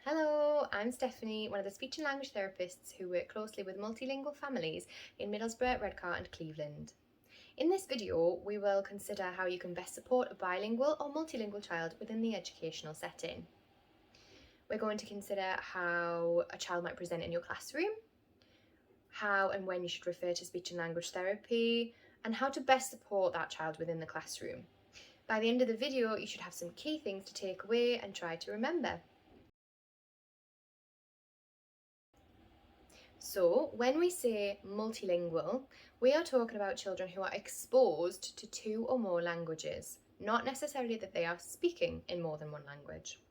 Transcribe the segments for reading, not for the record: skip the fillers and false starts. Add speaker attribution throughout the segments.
Speaker 1: Hello, I'm Stephanie, one of the speech and language therapists who work closely with multilingual families in Middlesbrough, Redcar and Cleveland. In this video, we will consider how you can best support a bilingual or multilingual child within the educational setting. We're going to consider how a child might present in your classroom, how and when you should refer to speech and language therapy, and how to best support that child within the classroom. By the end of the video, you should have some key things to take away and try to remember. So, when we say multilingual, we are talking about children who are exposed to two or more languages, not necessarily that they are speaking in more than one language.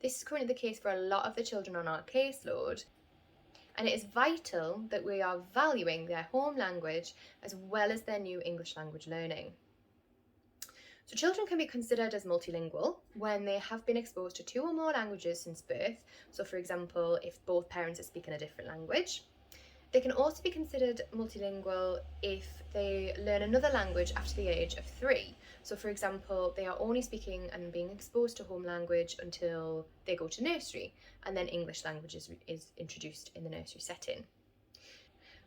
Speaker 1: This is currently the case for a lot of the children on our caseload, and it is vital that we are valuing their home language as well as their new English language learning. So children can be considered as multilingual when they have been exposed to two or more languages since birth. So for example, if both parents are speaking a different language. They can also be considered multilingual if they learn another language after the age of 3. So for example, they are only speaking and being exposed to home language until they go to nursery, and then English language is introduced in the nursery setting.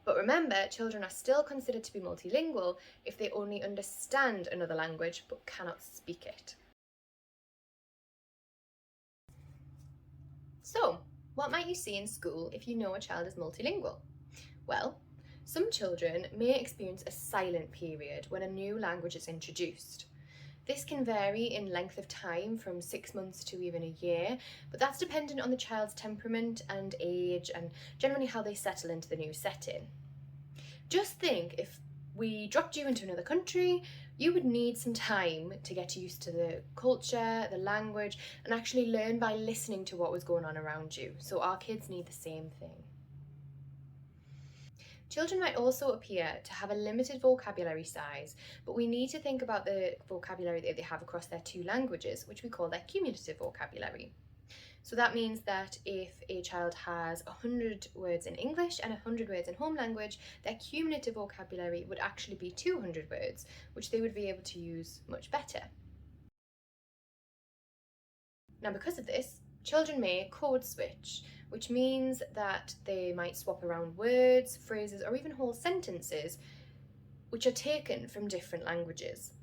Speaker 1: But remember, children are still considered to be multilingual if they only understand another language but cannot speak it. So, what might you see in school if you know a child is multilingual? Well, some children may experience a silent period when a new language is introduced. This can vary in length of time from 6 months to even a year, but that's dependent on the child's temperament and age and generally how they settle into the new setting. Just think, if we dropped you into another country, you would need some time to get used to the culture, the language, and actually learn by listening to what was going on around you. So our kids need the same thing. Children might also appear to have a limited vocabulary size, but we need to think about the vocabulary that they have across their two languages, which we call their cumulative vocabulary. So that means that if a child has 100 words in English and 100 words in home language, their cumulative vocabulary would actually be 200 words, which they would be able to use much better. Now, because of this, children may code switch, which means that they might swap around words, phrases, or even whole sentences which are taken from different languages.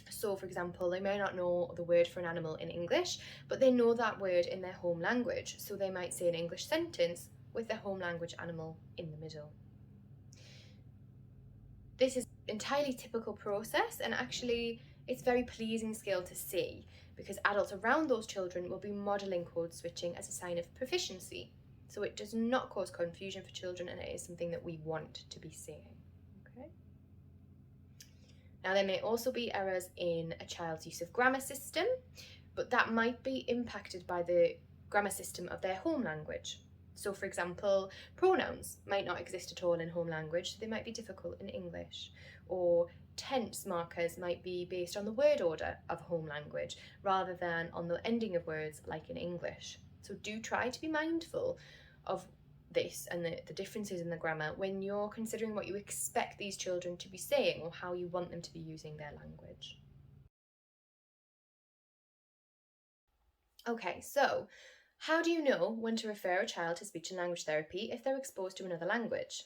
Speaker 1: So, for example, they may not know the word for an animal in English, but they know that word in their home language. So they might say an English sentence with their home language animal in the middle. This is an entirely typical process, and actually it's a very pleasing skill to see, because adults around those children will be modelling code switching as a sign of proficiency. So it does not cause confusion for children, and it is something that we want to be seeing. Okay. Now, there may also be errors in a child's use of grammar system, but that might be impacted by the grammar system of their home language. So, for example, pronouns might not exist at all in home language, so they might be difficult in English. Or tense markers might be based on the word order of home language rather than on the ending of words like in English. So do try to be mindful of this and the differences in the grammar when you're considering what you expect these children to be saying or how you want them to be using their language. Okay, so how do you know when to refer a child to speech and language therapy if they're exposed to another language?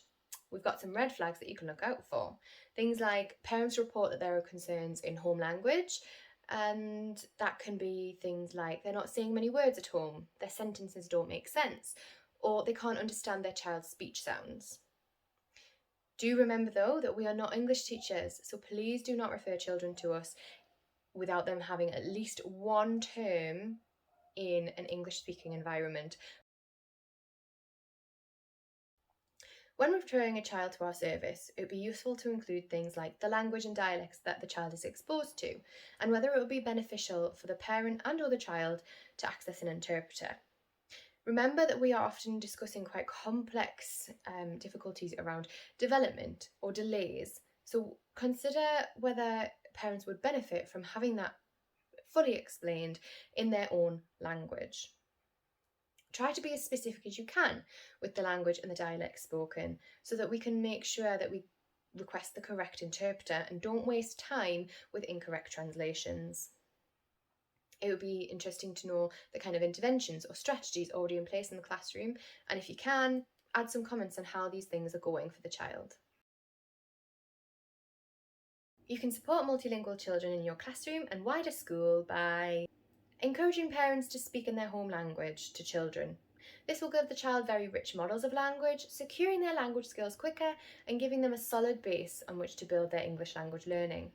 Speaker 1: We've got some red flags that you can look out for. Things like parents report that there are concerns in home language, and that can be things like they're not saying many words at home, their sentences don't make sense, or they can't understand their child's speech sounds. Do remember though that we are not English teachers, so please do not refer children to us without them having at least one term in an English speaking environment. When referring a child to our service, it would be useful to include things like the language and dialects that the child is exposed to, and whether it would be beneficial for the parent and or the child to access an interpreter. Remember that we are often discussing quite complex difficulties around development or delays, so consider whether parents would benefit from having that fully explained in their own language. Try to be as specific as you can with the language and the dialect spoken so that we can make sure that we request the correct interpreter and don't waste time with incorrect translations. It would be interesting to know the kind of interventions or strategies already in place in the classroom, and if you can, add some comments on how these things are going for the child. You can support multilingual children in your classroom and wider school by encouraging parents to speak in their home language to children. This will give the child very rich models of language, securing their language skills quicker and giving them a solid base on which to build their English language learning.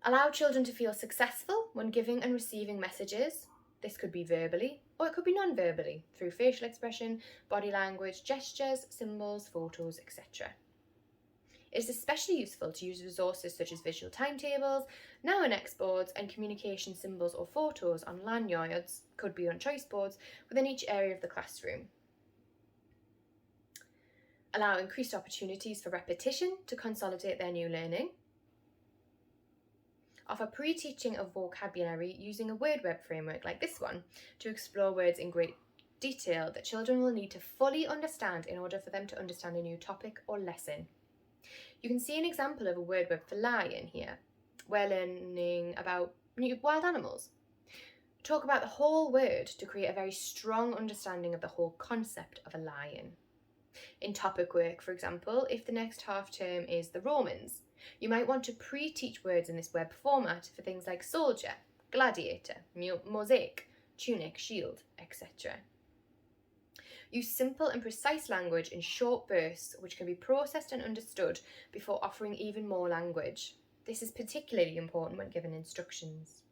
Speaker 1: Allow children to feel successful when giving and receiving messages. This could be verbally, or it could be non-verbally, through facial expression, body language, gestures, symbols, photos, etc. It is especially useful to use resources such as visual timetables, now and next boards, and communication symbols or photos on lanyards, could be on choice boards, within each area of the classroom. Allow increased opportunities for repetition to consolidate their new learning. Offer pre-teaching of vocabulary using a word web framework like this one to explore words in great detail that children will need to fully understand in order for them to understand a new topic or lesson. You can see an example of a word web for lion here. We're learning about wild animals. Talk about the whole word to create a very strong understanding of the whole concept of a lion. In topic work, for example, if the next half term is the Romans, you might want to pre-teach words in this web format for things like soldier, gladiator, mosaic, tunic, shield, etc. Use simple and precise language in short bursts which can be processed and understood before offering even more language. This is particularly important when given instructions.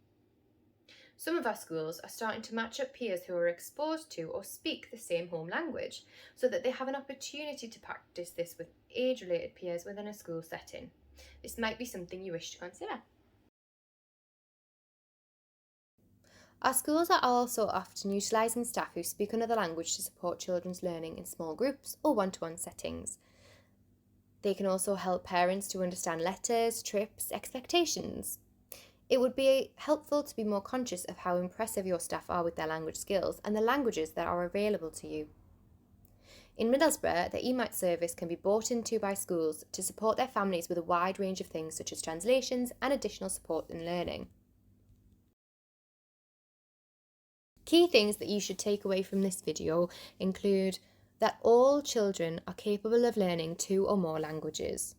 Speaker 1: Some of our schools are starting to match up peers who are exposed to or speak the same home language so that they have an opportunity to practice this with age-related peers within a school setting. This might be something you wish to consider. Our schools are also often utilising staff who speak another language to support children's learning in small groups or one-to-one settings. They can also help parents to understand letters, trips, expectations. It would be helpful to be more conscious of how impressive your staff are with their language skills and the languages that are available to you. In Middlesbrough, the EMAT service can be bought into by schools to support their families with a wide range of things such as translations and additional support in learning. Key things that you should take away from this video include that all children are capable of learning 2 or more languages.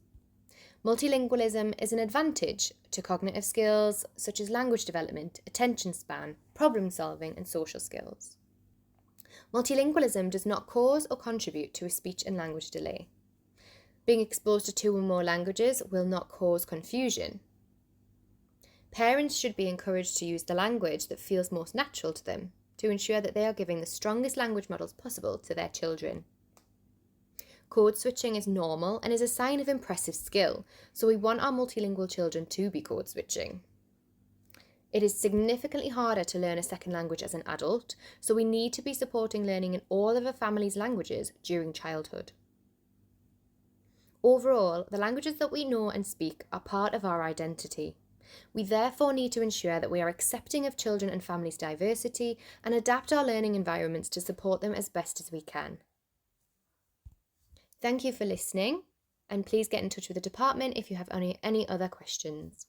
Speaker 1: Multilingualism is an advantage to cognitive skills such as language development, attention span, problem solving and social skills. Multilingualism does not cause or contribute to a speech and language delay. Being exposed to 2 or more languages will not cause confusion. Parents should be encouraged to use the language that feels most natural to them to ensure that they are giving the strongest language models possible to their children. Code switching is normal and is a sign of impressive skill, so we want our multilingual children to be code switching. It is significantly harder to learn a second language as an adult, so we need to be supporting learning in all of a family's languages during childhood. Overall, the languages that we know and speak are part of our identity. We therefore need to ensure that we are accepting of children and families' diversity and adapt our learning environments to support them as best as we can. Thank you for listening, and please get in touch with the department if you have any other questions.